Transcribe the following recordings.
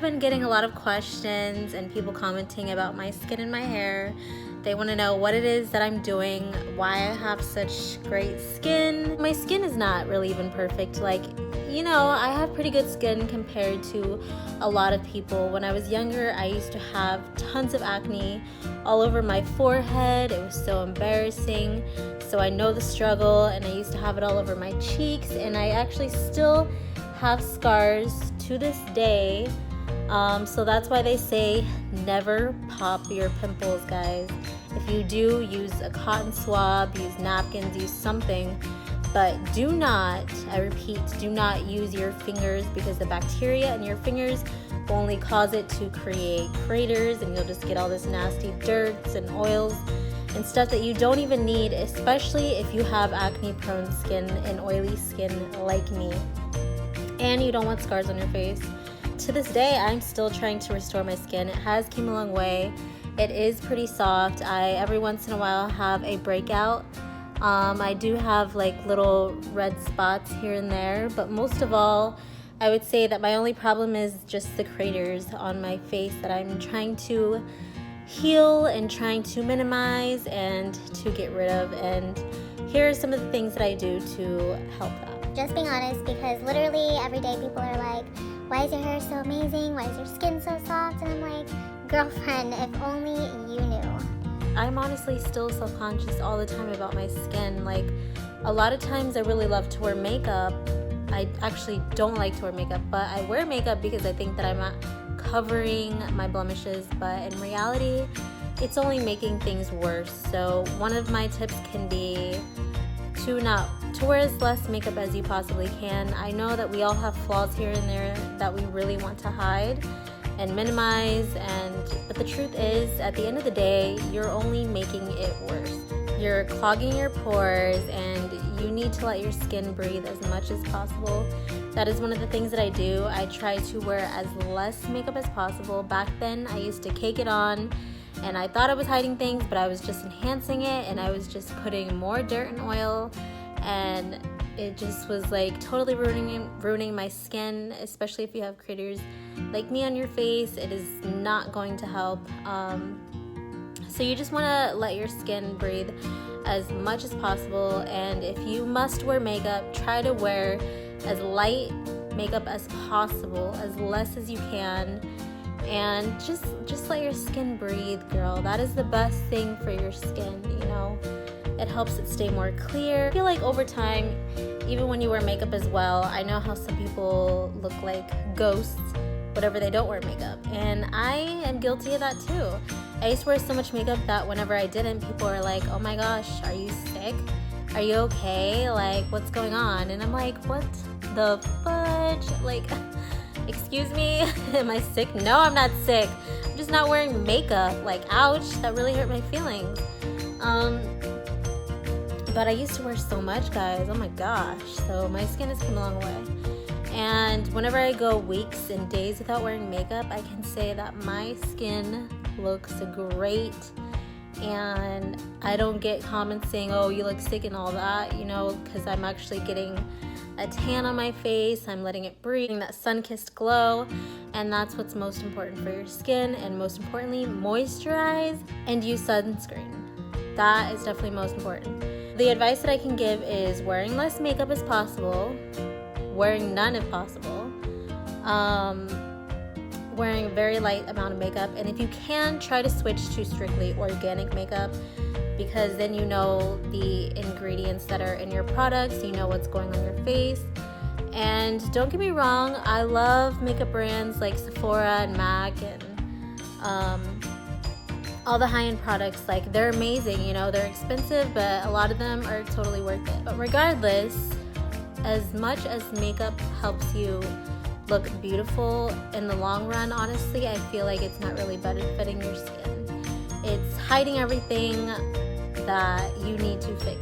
been getting a lot of questions and people commenting about my skin and my hair. They want to know what it is that I'm doing, why I have such great skin. My skin is not really even perfect. Like, you know, I have pretty good skin compared to a lot of people. When I was younger, I used to have tons of acne all over my forehead. It was so embarrassing. So I know the struggle, and I used to have it all over my cheeks, and I actually still have scars to this day. So that's why they say never pop your pimples, guys. If you do, use a cotton swab, use napkins, use something, but do not, I repeat, do not use your fingers, because the bacteria in your fingers will only cause it to create craters, and you'll just get all this nasty dirts and oils and stuff that you don't even need, especially if you have acne prone skin and oily skin like me, and you don't want scars on your face. To this day, I'm still trying to restore my skin. It has came a long way. It is pretty soft. I every once in a while have a breakout. I do have like little red spots here and there, but most of all, I would say that my only problem is just the craters on my face that I'm trying to heal and trying to minimize and to get rid of. And here are some of the things that I do to help that. Just being honest, because literally every day people are like, why is your hair so amazing? Why is your skin so soft? And I'm like, girlfriend, if only you knew. I'm honestly still self-conscious all the time about my skin. Like, a lot of times I really love to wear makeup. I actually don't like to wear makeup, but I wear makeup because I think that I'm not covering my blemishes, but in reality, it's only making things worse. So one of my tips can be to wear as less makeup as you possibly can. I know that we all have flaws here and there that we really want to hide and minimize, but the truth is, at the end of the day, you're only making it worse. You're clogging your pores, and you need to let your skin breathe as much as possible. That is one of the things that I do. I try to wear as less makeup as possible. Back then, I used to cake it on, and I thought I was hiding things, but I was just enhancing it, and I was just putting more dirt and oil, and it just was like totally ruining my skin, especially if you have craters like me on your face. It is not going to help. So you just want to let your skin breathe as much as possible, and if you must wear makeup, try to wear as light makeup as possible, as less as you can, and just let your skin breathe, girl. That is the best thing for your skin, you know. It helps it stay more clear. I feel like over time, even when you wear makeup as well, I know how some people look like ghosts whenever they don't wear makeup, and I am guilty of that too. I used to wear so much makeup that whenever I didn't, people were like, oh my gosh, are you sick? Are you okay? Like, what's going on? And I'm like, what the fudge? Like, excuse me, am I sick? No, I'm not sick. I'm just not wearing makeup. Like, ouch, that really hurt my feelings. But I used to wear so much, guys. Oh my gosh. So my skin has come a long way. And whenever I go weeks and days without wearing makeup, I can say that my skin looks great. And I don't get comments saying, oh, you look sick and all that, you know, because I'm actually getting a tan on my face. I'm letting it breathe, that sun-kissed glow. And that's what's most important for your skin. And most importantly, moisturize and use sunscreen. That is definitely most important. The advice that I can give is wearing less makeup as possible, wearing none if possible, wearing a very light amount of makeup, and if you can, try to switch to strictly organic makeup, because then you know the ingredients that are in your products, you know what's going on your face. And don't get me wrong, I love makeup brands like Sephora and MAC and all the high-end products. Like, they're amazing, you know, they're expensive, but a lot of them are totally worth it. But regardless, as much as makeup helps you look beautiful in the long run, honestly, I feel like it's not really benefiting your skin. It's hiding everything that you need to fix.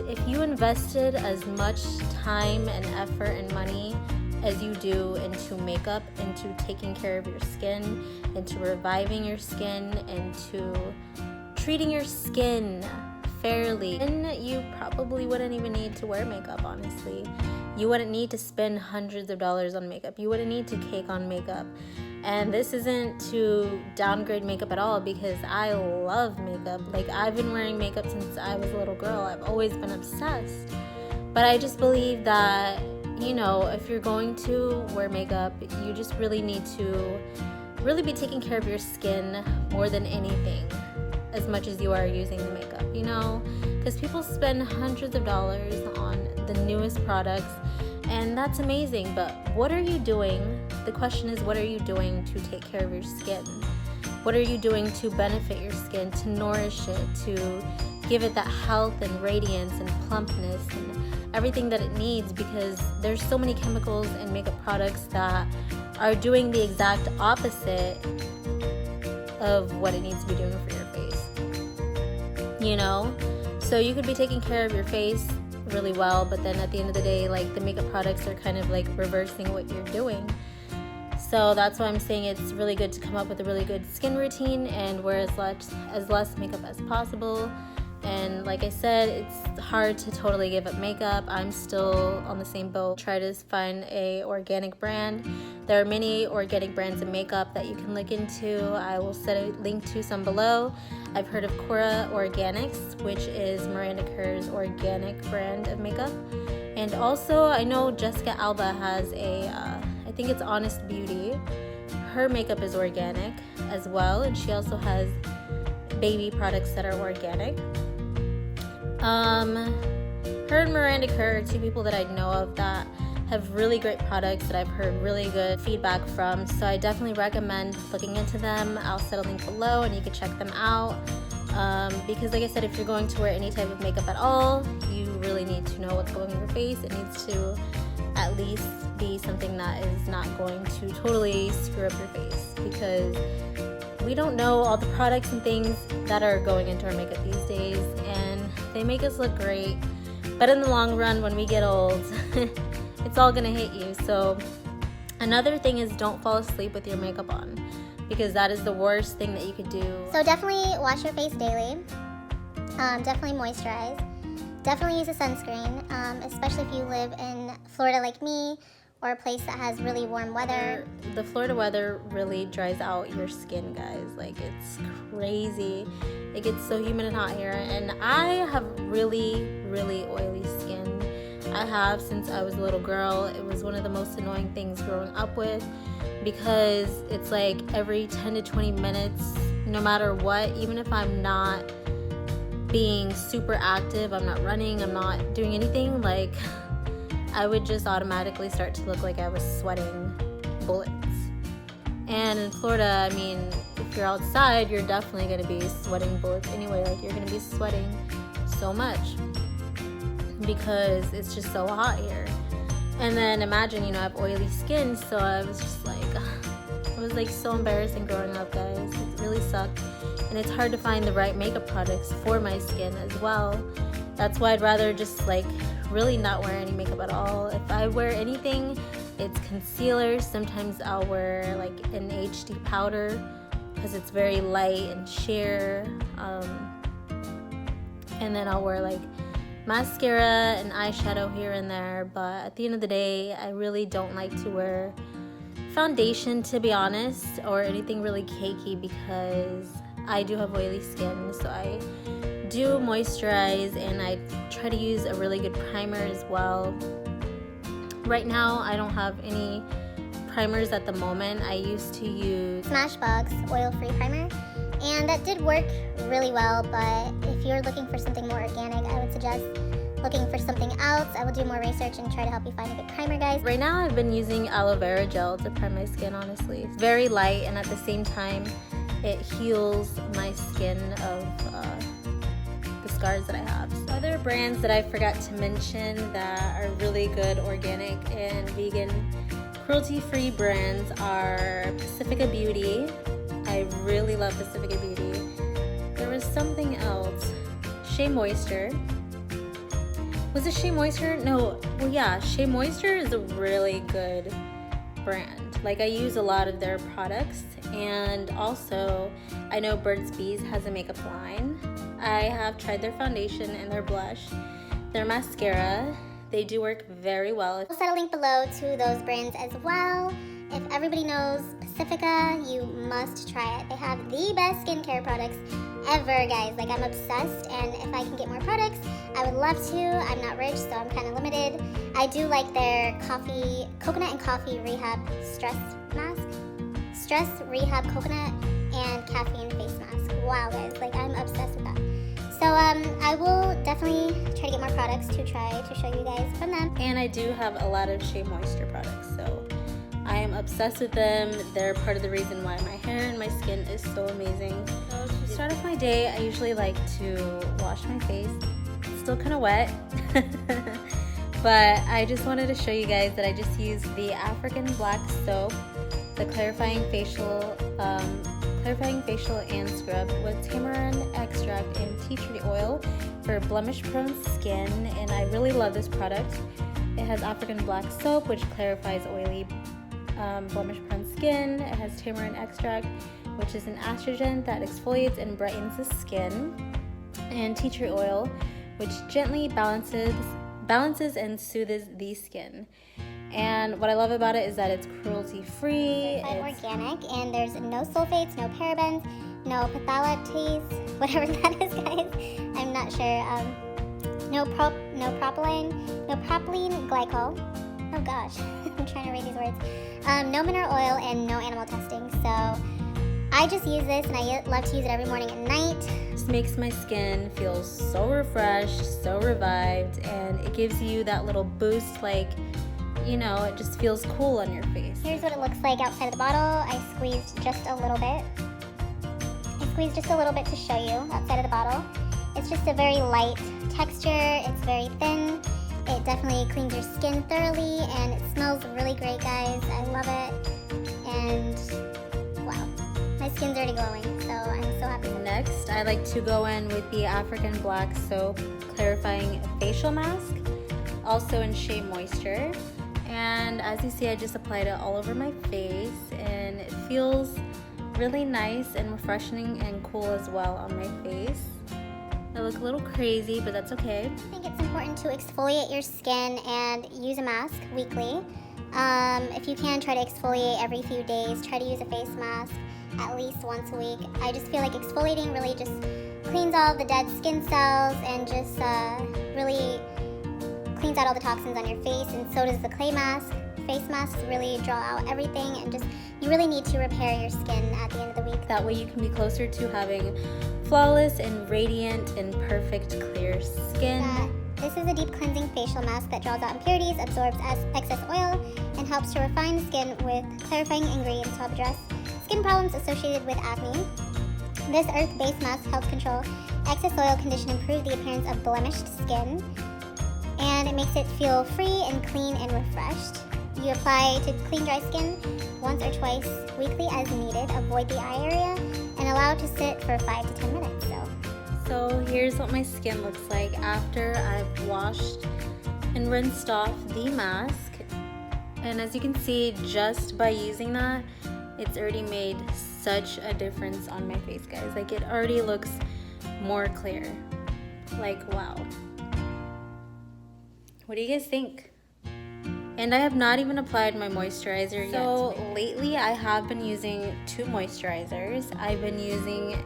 If you invested as much time and effort and money as you do into makeup, into taking care of your skin, into reviving your skin, into treating your skin fairly, then you probably wouldn't even need to wear makeup, honestly. You wouldn't need to spend hundreds of dollars on makeup. You wouldn't need to cake on makeup. And this isn't to downgrade makeup at all, because I love makeup. Like, I've been wearing makeup since I was a little girl. I've always been obsessed. But I just believe that, you know, if you're going to wear makeup, you just really need to really be taking care of your skin more than anything, as much as you are using the makeup, you know? Because people spend hundreds of dollars on the newest products, and that's amazing. But what are you doing? The question is, what are you doing to take care of your skin? What are you doing to benefit your skin, to nourish it, to give it that health and radiance and plumpness and everything that it needs? Because there's so many chemicals and makeup products that are doing the exact opposite of what it needs to be doing for your face, you know? So you could be taking care of your face really well, but then at the end of the day, like, the makeup products are kind of like reversing what you're doing. So that's why I'm saying it's really good to come up with a really good skin routine and wear as less makeup as possible. And like I said, it's hard to totally give up makeup. I'm still on the same boat. Try to find a organic brand. There are many organic brands of makeup that you can look into. I will set a link to some below. I've heard of Cora Organics, which is Miranda Kerr's organic brand of makeup. And also, I know Jessica Alba has I think it's Honest Beauty. Her makeup is organic as well, and she also has baby products that are organic. Her and Miranda Kerr are two people that I know of that have really great products that I've heard really good feedback from. So I definitely recommend looking into them. I'll set a link below and you can check them out. Because like I said, if you're going to wear any type of makeup at all, you really need to know what's going on your face. It needs to at least be something that is not going to totally screw up your face, because we don't know all the products and things that are going into our makeup these days, and they make us look great, but in the long run, when we get old, it's all gonna hit you. So another thing is, don't fall asleep with your makeup on, because that is the worst thing that you could do. So definitely wash your face daily. Definitely moisturize. Definitely use a sunscreen, especially if you live in Florida like me, or a place that has really warm weather. The Florida weather really dries out your skin, guys. Like, it's crazy. It gets so humid and hot here, and I have really, really oily skin. I have since I was a little girl. It was one of the most annoying things growing up with, because it's like every 10 to 20 minutes, no matter what, even if I'm not being super active, I'm not running, I'm not doing anything, like, I would just automatically start to look like I was sweating bullets. And in Florida, I mean, if you're outside, you're definitely going to be sweating bullets anyway. Like, you're going to be sweating so much because it's just so hot here. And then imagine, you know, I have oily skin, so I was just like, it was like so embarrassing growing up, guys. It really sucked. And it's hard to find the right makeup products for my skin as well. That's why I'd rather just like really not wear any makeup at all. If I wear anything, it's concealer. Sometimes I'll wear like an HD powder because it's very light and sheer. And then I'll wear like mascara and eyeshadow here and there. But at the end of the day, I really don't like to wear foundation, to be honest, or anything really cakey, because I do have oily skin. So I do moisturize, and I try to use a really good primer as well. Right now I don't have any primers at the moment. I used to use Smashbox oil-free primer, and that did work really well, but if you're looking for something more organic, I would suggest looking for something else. I will do more research and try to help you find a good primer, guys. Right now I've been using aloe vera gel to prime my skin, honestly. It's very light, and at the same time it heals my skin of the scars that I have. So other brands that I forgot to mention that are really good organic and vegan cruelty-free brands are Pacifica Beauty. I really love Pacifica Beauty. There was something else. Shea Moisture. Was it Shea Moisture? No, well yeah, Shea Moisture is a really good brand. Like, I use a lot of their products, and also I know Burt's Bees has a makeup line. I have tried their foundation and their blush, their mascara. They do work very well. We'll set a link below to those brands as well. If everybody knows Pacifica. You must try it. They have the best skincare products ever, guys. Like, I'm obsessed, and if I can get more products, I would love to. I'm not rich, so I'm kind of limited. I do like their coconut and coffee rehab stress mask. Stress rehab coconut and caffeine face mask. Wow, guys, like, I'm obsessed with that. So I will definitely try to get more products to try to show you guys from them. And I do have a lot of Shea Moisture products, so I am obsessed with them. They're part of the reason why my hair and my skin is so amazing. So to start off my day, I usually like to wash my face. It's still kind of wet, but I just wanted to show you guys that I just used the African Black Soap, the clarifying facial and scrub with tamarind extract and tea tree oil for blemish-prone skin, and I really love this product. It has African Black Soap, which clarifies oily blemish-prone skin. It has tamarind extract, which is an astringent that exfoliates and brightens the skin, and tea tree oil, which gently balances and soothes the skin. And what I love about it is that it's cruelty-free. It's organic, and there's no sulfates, no parabens, no phthalates, whatever that is, guys. I'm not sure. No propylene glycol. Oh gosh, I'm trying to read these words. No mineral oil and no animal testing. So I just use this, and I love to use it every morning and night. Just makes my skin feel so refreshed, so revived, and it gives you that little boost, like, you know, it just feels cool on your face. Here's what it looks like outside of the bottle. I squeezed just a little bit. To show you outside of the bottle. It's just a very light texture. It's very thin. It definitely cleans your skin thoroughly, and it smells really great, guys. I love it. And wow, my skin's already glowing, so I'm so happy. Next, I like to go in with the African Black Soap Clarifying Facial Mask, also in Shea Moisture. And as you see, I just applied it all over my face, and it feels really nice and refreshing and cool as well on my face. I look a little crazy, but that's okay. I think it's important to exfoliate your skin and use a mask weekly. If you can, try to exfoliate every few days. Try to use a face mask at least once a week. I just feel like exfoliating really just cleans all the dead skin cells and just really cleans out all the toxins on your face, and so does the clay mask. Face masks really draw out everything, and just you really need to repair your skin at the end of the week. That way you can be closer to having flawless and radiant and perfect clear skin. This is a deep cleansing facial mask that draws out impurities, absorbs excess oil, and helps to refine the skin with clarifying ingredients to help address skin problems associated with acne. This earth-based mask helps control excess oil condition, improve the appearance of blemished skin, and it makes it feel free and clean and refreshed. You apply to clean dry skin once or twice weekly as needed. Avoid the eye area and allow it to sit for 5 to 10 minutes. So here's what my skin looks like after I've washed and rinsed off the mask. And as you can see, just by using that, it's already made such a difference on my face, guys. Like, it already looks more clear. Like, wow. What do you guys think? And I have not even applied my moisturizer yet. So lately I have been using 2 moisturizers. I've been using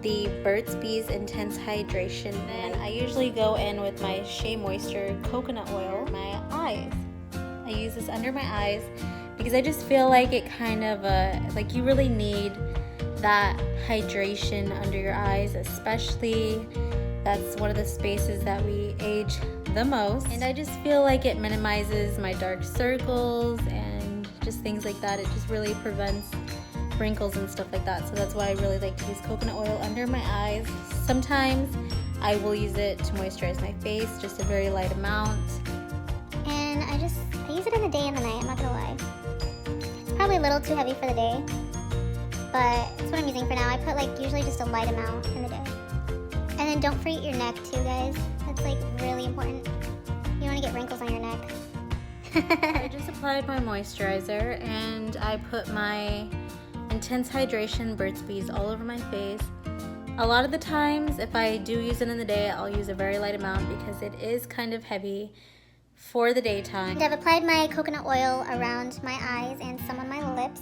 the Burt's Bees Intense Hydration, and I usually go in with my Shea Moisture Coconut Oil on my eyes. I use this under my eyes because I just feel like it kind of, like, you really need that hydration under your eyes, especially that's one of the spaces that we age the most, and I just feel like it minimizes my dark circles and just things like that. It just really prevents wrinkles and stuff like that, so that's why I really like to use coconut oil under my eyes. Sometimes I will use it to moisturize my face, just a very light amount. And I use it in the day and the night, I'm not gonna lie. It's probably a little too heavy for the day, but it's what I'm using for now. I put like usually just a light amount in the day. And then don't forget your neck too, guys. That's like really important. You don't want to get wrinkles on your neck. I just applied my moisturizer, and I put my Intense Hydration Burt's Bees all over my face. A lot of the times, if I do use it in the day, I'll use a very light amount because it is kind of heavy for the daytime. And I've applied my coconut oil around my eyes and some on my lips.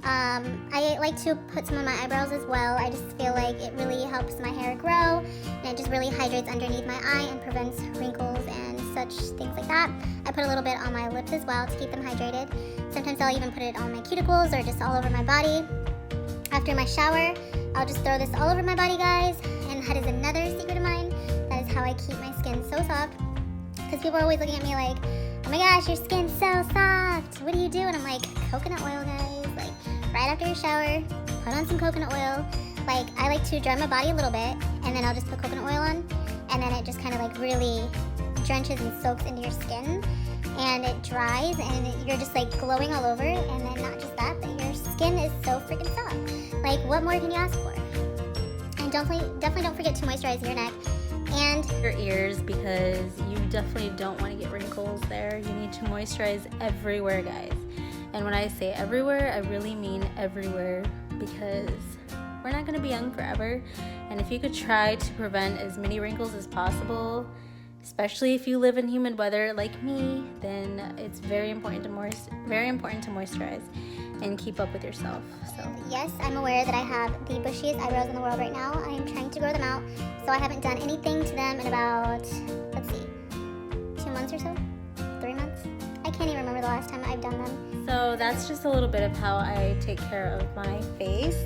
I like to put some on my eyebrows as well. I just feel like it really helps my hair grow, and it just really hydrates underneath my eye and prevents wrinkles and such things like that. I put a little bit on my lips as well to keep them hydrated. Sometimes I'll even put it on my cuticles or just all over my body. After my shower, I'll just throw this all over my body, guys, and that is another secret of mine. That is how I keep my skin so soft, because people are always looking at me like, oh my gosh, your skin's so soft, what do you do? And I'm like, coconut oil, guys. Like, right after your shower, put on some coconut oil. Like, I like to dry my body a little bit, and then I'll just put coconut oil on, and then it just kind of like really drenches and soaks into your skin, and it dries, and you're just like glowing all over. And then not just that, but your skin is so freaking soft. Like, what more can you ask for? And definitely don't forget to moisturize your neck and your ears, because you definitely don't want to get wrinkles there. You need to moisturize everywhere, guys. And when I say everywhere, I really mean everywhere, because we're not going to be young forever. And if you could try to prevent as many wrinkles as possible, especially if you live in humid weather like me, then it's very important to moisturize and keep up with yourself. So yes, I'm aware that I have the bushiest eyebrows in the world right now. I am trying to grow them out, so I haven't done anything to them in about, let's see, 2 months or so? 3 months? I can't even remember the last time I've done them. So that's just a little bit of how I take care of my face.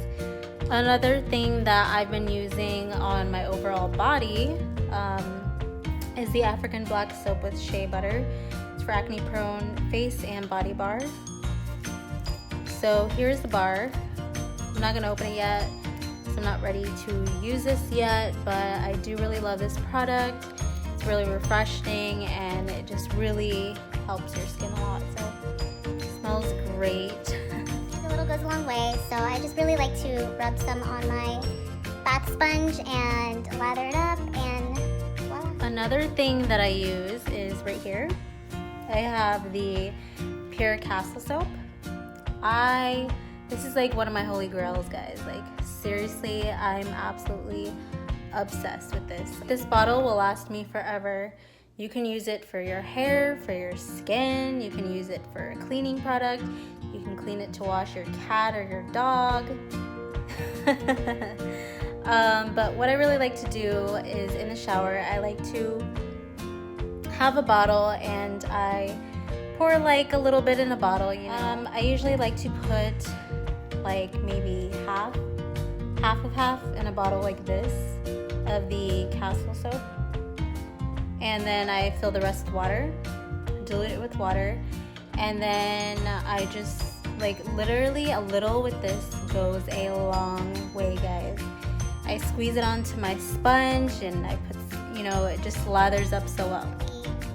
Another thing that I've been using on my overall body is the African Black Soap with Shea Butter. It's for acne prone face and body bar. So here's the bar. I'm not gonna open it yet, so I'm not ready to use this yet, but I do really love this product. It's really refreshing, and it just really helps your skin a lot. So it smells great. A little goes a long way, so I just really like to rub some on my bath sponge and lather it up, and voila. Another thing that I use is right here. I have the Pure Castle soap. This is like one of my holy grails, guys. Like, seriously, I'm absolutely obsessed with this. This bottle will last me forever. You can use it for your hair, for your skin. You can use it for a cleaning product. You can clean it to wash your cat or your dog. But what I really like to do is in the shower, I like to have a bottle, and I pour like a little bit in a bottle, you know. I usually like to put like maybe half of half in a bottle like this of the Castle soap, and then I fill the rest with water, dilute it with water, and then I just like literally a little with this goes a long way, guys. I squeeze it onto my sponge, and I put, you know, it just lathers up so well.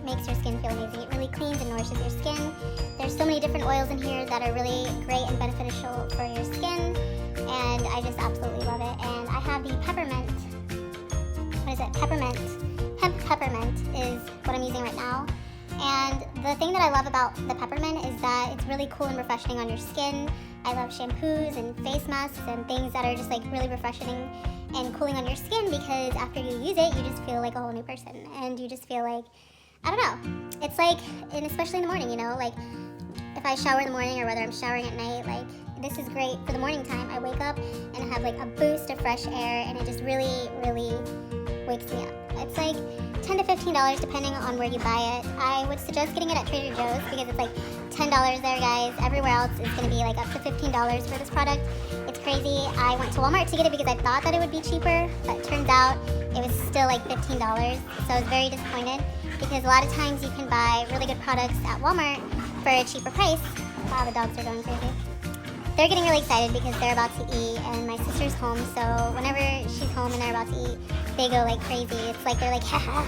Makes your skin feel amazing. It really cleans and nourishes your skin. There's so many different oils in here that are really great and beneficial for your skin, and I just absolutely love it. And I have the peppermint. What is it? Peppermint. Hemp peppermint is what I'm using right now. And the thing that I love about the peppermint is that it's really cool and refreshing on your skin. I love shampoos and face masks and things that are just like really refreshing and cooling on your skin, because after you use it, you just feel like a whole new person, and you just feel like, I don't know, it's like, and especially in the morning, you know, like if I shower in the morning or whether I'm showering at night, like this is great for the morning time. I wake up and I have like a boost of fresh air, and it just really, really wakes me up. It's like $10 to $15 depending on where you buy it. I would suggest getting it at Trader Joe's, because it's like $10 there, guys. Everywhere else is going to be like up to $15 for this product. It's crazy. I went to Walmart to get it because I thought that it would be cheaper, but it turns out it was still like $15. So I was very disappointed, because a lot of times you can buy really good products at Walmart for a cheaper price. Wow, the dogs are going crazy. They're getting really excited because they're about to eat, and my sister's home, so whenever she's home and they're about to eat, they go like crazy. It's like they're like, haha,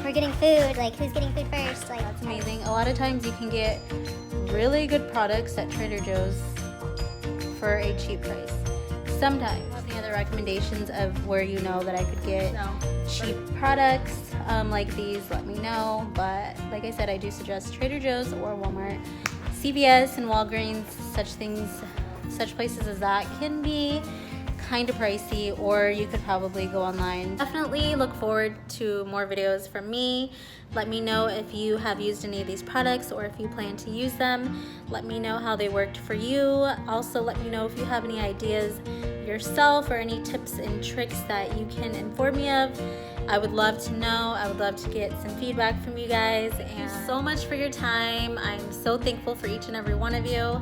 we're getting food, like who's getting food first? Like, that's amazing. A lot of times you can get really good products at Trader Joe's for a cheap price. Sometimes. Any other recommendations of where you know that I could get cheap products like these, let me know. But like I said, I do suggest Trader Joe's or Walmart. CVS and Walgreens, such places as that can be kind of pricey, or you could probably go online. Definitely look forward to more videos from me. Let me know if you have used any of these products or if you plan to use them. Let me know how they worked for you. Also, let me know if you have any ideas yourself or any tips and tricks that you can inform me of. I would love to know. I would love to get some feedback from you guys. And thank you so much for your time. I'm so thankful for each and every one of you.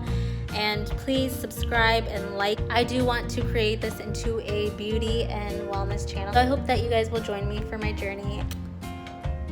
And please subscribe and like. I do want to create this into a beauty and wellness channel. So I hope that you guys will join me for my journey.